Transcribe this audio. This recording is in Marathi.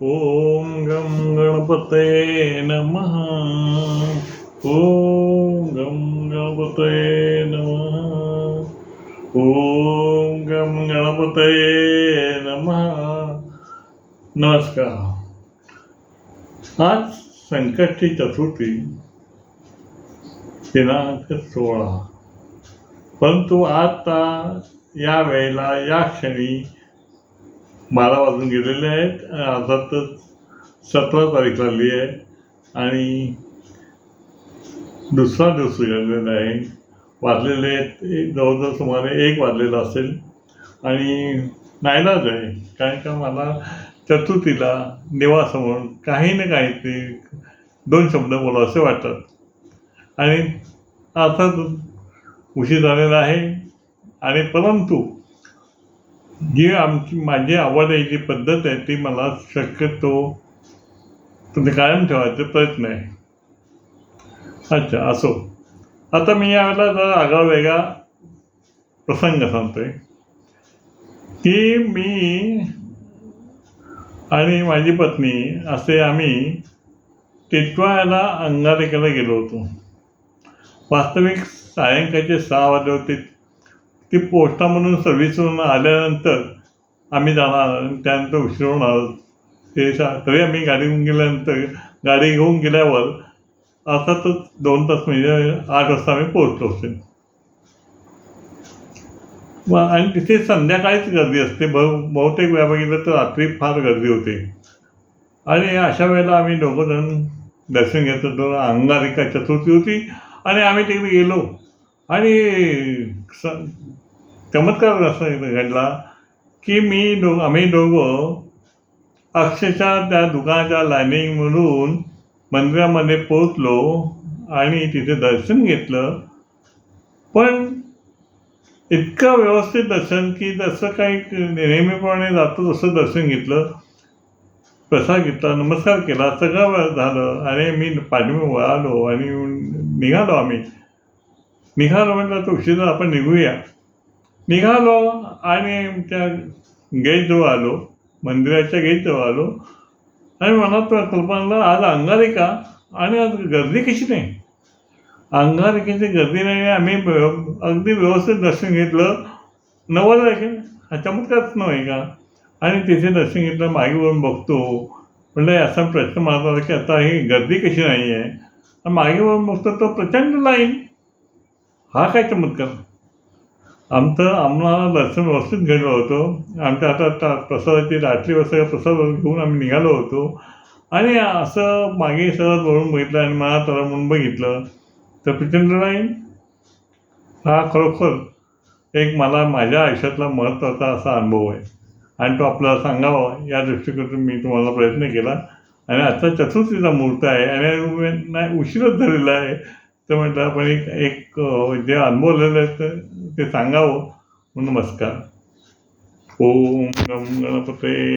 ओम गम गणपते नमः. ओम गम गणपते नमः. ओम गम गणपते नमः. नमस्कार. आज संकष्टी चतुर्थी दिनांक 16. परंतु आता या वेळेला या क्षणी 12 वाजून गेलेले आहेत. अर्थातच 17 तारीख लागली आहे आणि दुसरा दिवस गेलेला आहे. वाजलेले आहेत जवळजवळ सुमारे 1 वाजलेला असेल आणि नाईलाज आहे, कारण का मला चतुर्थीला देवासमोर काही ना काहीतरी 2 शब्द बोलावे असे वाटतात आणि अर्थातच उशीर झालेला आहे. आणि परंतु जी माझी आवडायची पद्धत आहे ती मला शक्यतो तुम्ही कायम ठेवायचा प्रयत्न आहे. अच्छा, असो. आता मी यावेळेला जरा आगळा वेगळा प्रसंग सांगतोय की मी आणि माझी पत्नी असे आम्ही टिटवाळ्याला अंगारकीला गेलो होतो. वास्तविक सायंकाळचे 6 वाजले होते. ती पोस्टामधून सर्व्हिसवरून आल्यानंतर आम्ही जाणार, त्यानंतर उशीर होणार ते तरी आम्ही गाडी घेऊन गेल्यावर अर्थातच 2 तास म्हणजे 8 वाजता आम्ही पोहोचलो असेल. आणि तिथे संध्याकाळीच गर्दी असते. बहुतेक वेळा बघितलं तर रात्री फार गर्दी होते. आणि अशा वेळेला आम्ही दोघंजण दर्शन घेत होतो. अंगारिका चतुर्थी होती आणि आम्ही तिकडे गेलो आणि चमत्कार असा घडला की आम्ही दोघं अक्षरशः त्या दुकानाच्या लाईनिंगमधून मंदिरामध्ये पोहोचलो आणि तिथे दर्शन घेतलं. पण इतकं व्यवस्थित दर्शन की जसं काही नेहमीप्रमाणे जातो तसं दर्शन घेतलं. प्रसाद घेतला, नमस्कार केला, सगळं झालं आणि मी पाठीमागे वळालो आणि निघालो म्हटलं तर उशिरा आपण निघालो आणि त्या गेटजवळ आलो, मंदिराच्या गेटजवळ आलो आणि मनात कल्पना आज अंगारिका आणि आज गर्दी कशी नाही. अंगारिकेची गर्दी नाही. आम्ही अगदी व्यवस्थित दर्शन घेतलं. 90 हा चमत्कारच नव्हे का. आणि तिथे दर्शन घेतलं. मागे वळून बघतो, म्हटलं असा प्रश्न मारत होता की आता ही गर्दी कशी नाही आहे. मागे वळून बघतो तो प्रचंड लाईन. हा काय चमत्कार. आम्हाला दर्शन व्यवस्थित घडलं होतं. आमच्या हातात प्रसादाची रात्री वाजता प्रसाद घेऊन आम्ही निघालो होतो आणि असं मागे सहज वळून बघितलं आणि मला तर म्हणून बघितलं तर प्रचंड लाईन. हा खरोखर एक मला माझ्या आयुष्यातला महत्त्वाचा असा अनुभव आहे आणि तो आपल्याला सांगावा या दृष्टिकोनातून मी तुम्हाला प्रयत्न केला. आणि आता चतुर्थीचा मुहूर्त आहे आणि उशीरच झालेला आहे. तर म्हटलं आपण एक जे अनुभवलेलं आहे ते सांगावं म्हणून. नमस्कार. ओम गम गणपते.